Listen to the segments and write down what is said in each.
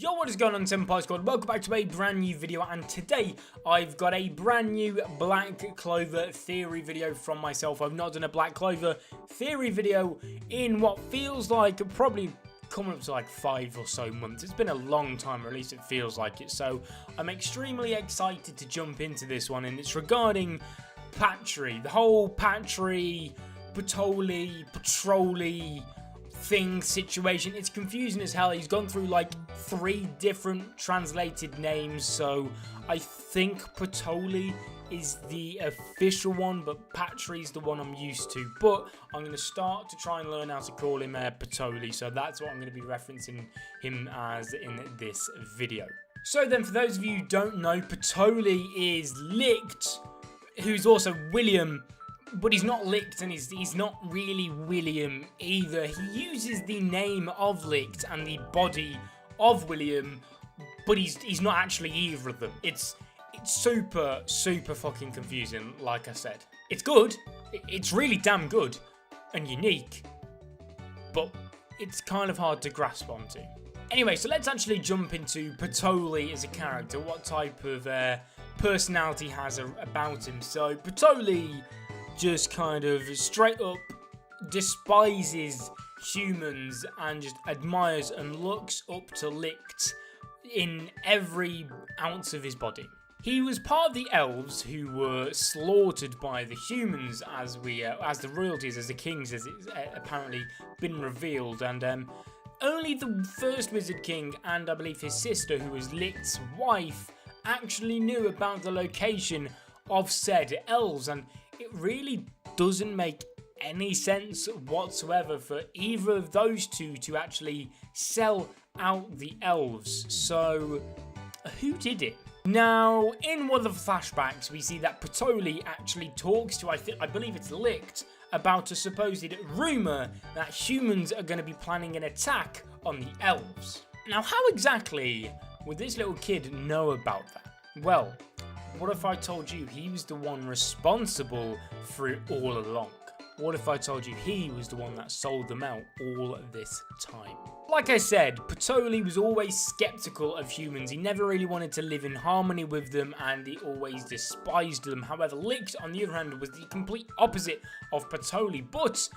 Yo, what is going on, Senpai Squad? Welcome back to a brand new video, and today I've got a brand new Black Clover theory video from myself. I've not done a Black Clover theory video in what feels like probably coming up to like 5 or so months. It's been a long time, or at least it feels like it, so I'm extremely excited to jump into this one, and it's regarding Patolli. The whole Patolli, Patolli thing situation. It's confusing as hell. He's gone through like 3 different translated names, so I think Patolli is the official one, but Patolli's the one I'm used to. But I'm going to start to try and learn how to call him Patolli, so that's what I'm going to be referencing him as in this video. So then, for those of you who don't know, Patolli is Licht, who's also William. But he's not Licht, and he's not really William either. He uses the name of Licht and the body of William, but he's not actually either of them. It's super fucking confusing, like I said. It's good. It's really damn good and unique, but it's kind of hard to grasp onto. Anyway, so let's actually jump into Patolli as a character, what type of personality he has about him. So Patolli just kind of straight up despises humans and just admires and looks up to Licht in every ounce of his body. He was part of the Elves who were slaughtered by the humans as the royalties, as the kings, as it's apparently been revealed, and only the first Wizard King and I believe his sister, who was Licht's wife, actually knew about the location of said Elves, and it really doesn't make any sense whatsoever for either of those two to actually sell out the Elves. So, who did it? Now, in one of the flashbacks, we see that Patolli actually talks to, I believe it's Licht, about a supposed rumour that humans are going to be planning an attack on the Elves. Now, how exactly would this little kid know about that? Well, what if I told you he was the one responsible for it all along? What if I told you he was the one that sold them out all this time? Like I said, Patolli was always skeptical of humans. He never really wanted to live in harmony with them, and he always despised them. However, Licht, on the other hand, was the complete opposite of Patolli. But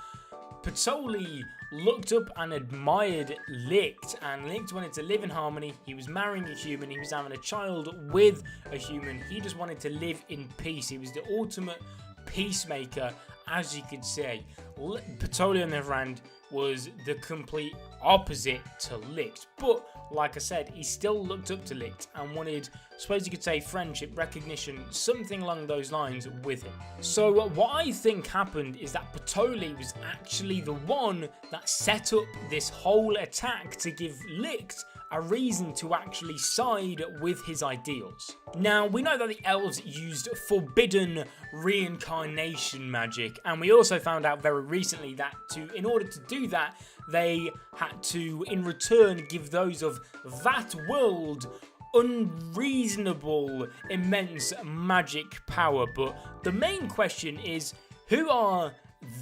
Patolli looked up and admired Licht, and Licht wanted to live in harmony. He was marrying a human, he was having a child with a human. He just wanted to live in peace. He was the ultimate peacemaker, as you could say. Patolli, on the other hand, was the complete opposite to Licht. But, like I said, he still looked up to Licht and wanted, I suppose you could say, friendship, recognition, something along those lines with him. So what I think happened is that Patolli was actually the one that set up this whole attack to give Licht a reason to actually side with his ideals. Now, we know that the Elves used forbidden reincarnation magic, and we also found out very recently that in order to do that, they had to, in return, give those of that world unreasonable, immense magic power. But the main question is, who are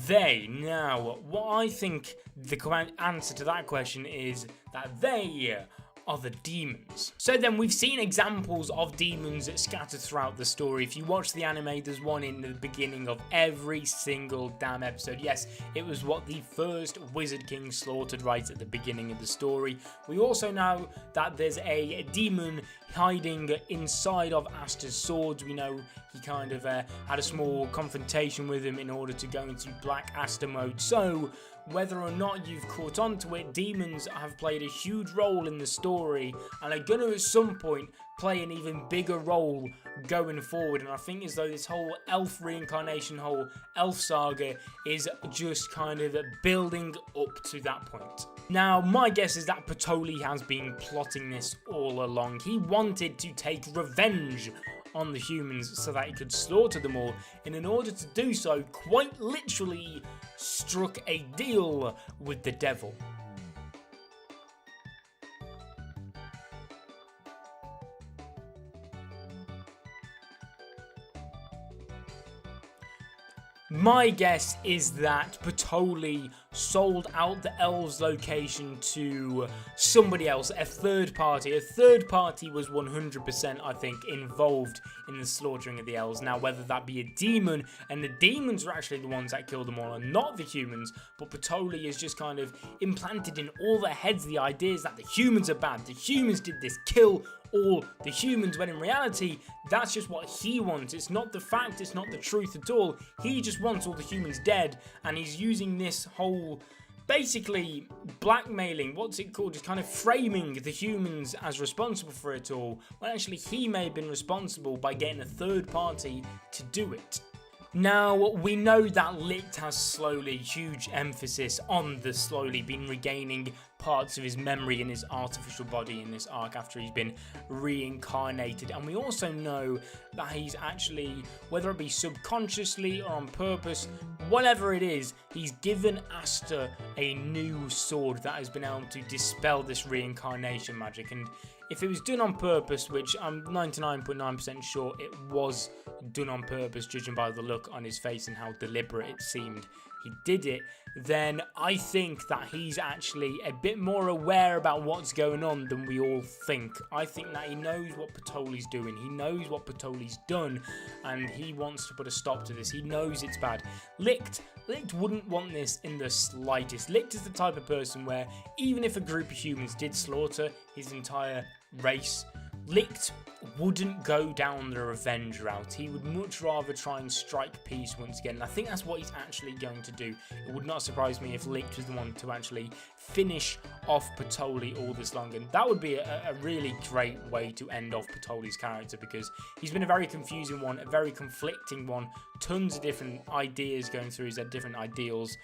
they? Now, what I think the answer to that question is that they are the demons. So then, we've seen examples of demons scattered throughout the story. If you watch the anime, there's one in the beginning of every single damn episode. Yes, it was what the first Wizard King slaughtered right at the beginning of the story. We also know that there's a demon hiding inside of Asta's swords. We know he kind of had a small confrontation with him in order to go into Black Asta mode. So, whether or not you've caught on to it, demons have played a huge role in the story and are going to at some point play an even bigger role going forward. And I think as though this whole elf reincarnation, whole elf saga is just kind of building up to that point. Now, my guess is that Patolli has been plotting this all along. He wanted to take revenge on the humans so that he could slaughter them all, and in order to do so, quite literally struck a deal with the devil. My guess is that Patolli sold out the Elves location to somebody else, a third party. A third party was 100%, I think, involved in the slaughtering of the Elves. Now, whether that be a demon, and the demons were actually the ones that killed them all, and not the humans, but Patolli is just kind of implanted in all their heads the ideas that the humans are bad, the humans did this, kill all the humans, when in reality that's just what he wants. It's not the fact, it's not the truth at all. He just wants all the humans dead, and he's using this whole basically blackmailing, what's it called, just kind of framing the humans as responsible for it all, when actually he may have been responsible by getting a third party to do it. Now, we know that Licht has slowly, huge emphasis on the slowly been regaining parts of his memory in his artificial body in this arc after he's been reincarnated, and we also know that he's actually, whether it be subconsciously or on purpose, whatever it is, he's given Asta a new sword that has been able to dispel this reincarnation magic. And if it was done on purpose, which I'm 99.9% sure it was done on purpose, judging by the look on his face and how deliberate it seemed he did it, then I think that he's actually a bit more aware about what's going on than we all think. I think that he knows what Patolli's doing, he knows what Patolli's done, and he wants to put a stop to this. He knows it's bad. Licht wouldn't want this in the slightest. Licht is the type of person where even if a group of humans did slaughter his entire race, Licht wouldn't go down the revenge route. He would much rather try and strike peace once again. And I think that's what he's actually going to do. It would not surprise me if Licht was the one to actually finish off Patolli all this long. And that would be a really great way to end off Patolli's character, because he's been a very confusing one, a very conflicting one. Tons of different ideas going through his head, different ideals,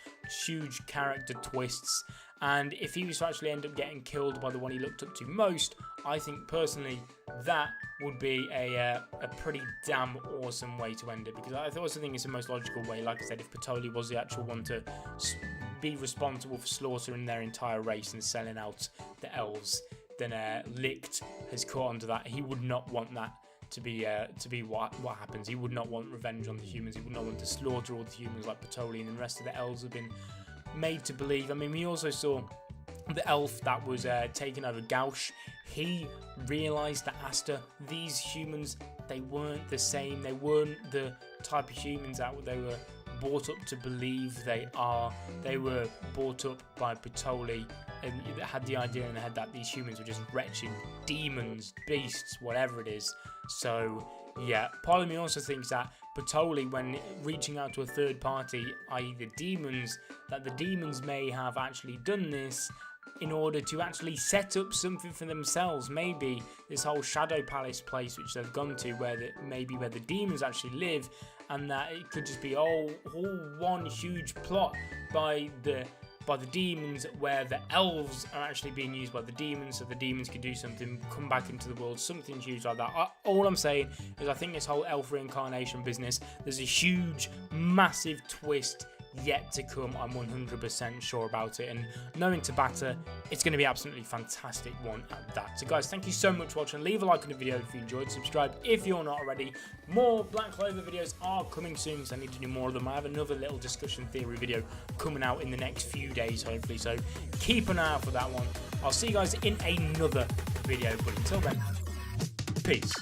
huge character twists. And if he was to actually end up getting killed by the one he looked up to most, I think personally that would be a pretty damn awesome way to end it, because I also think it's the most logical way. Like I said, if Patolli was the actual one to be responsible for slaughtering their entire race and selling out the Elves, then Licht has caught onto that. He would not want that to be what happens. He would not want revenge on the humans. He would not want to slaughter all the humans like Patolli and the rest of the Elves have been made to believe. I mean, we also saw the elf that was taken over Gauche. He realised that Asta, these humans, they weren't the same. They weren't the type of humans that they were brought up to believe they are. They were brought up by Patolli and had the idea in their head that these humans were just wretched demons, beasts, whatever it is. So yeah, part of me also thinks that Patolli, when reaching out to a third party, i.e. the demons, that the demons may have actually done this in order to actually set up something for themselves. Maybe this whole Shadow Palace place which they've gone to, where the demons actually live, and that it could just be all one huge plot by the demons, where the elves are actually being used by the demons, so the demons can do something, come back into the world, something huge like that. All I'm saying is I think this whole elf reincarnation business, there's a huge, massive twist yet to come. I'm 100% sure about it, and knowing Tabata, it's going to be absolutely fantastic one at that. So guys, thank you so much for watching. Leave a like on the video if you enjoyed, subscribe if you're not already. More Black Clover videos are coming soon, because I need to do more of them. I have another little discussion theory video coming out in the next few days, hopefully, so keep an eye out for that one. I'll see you guys in another video, but until then, peace.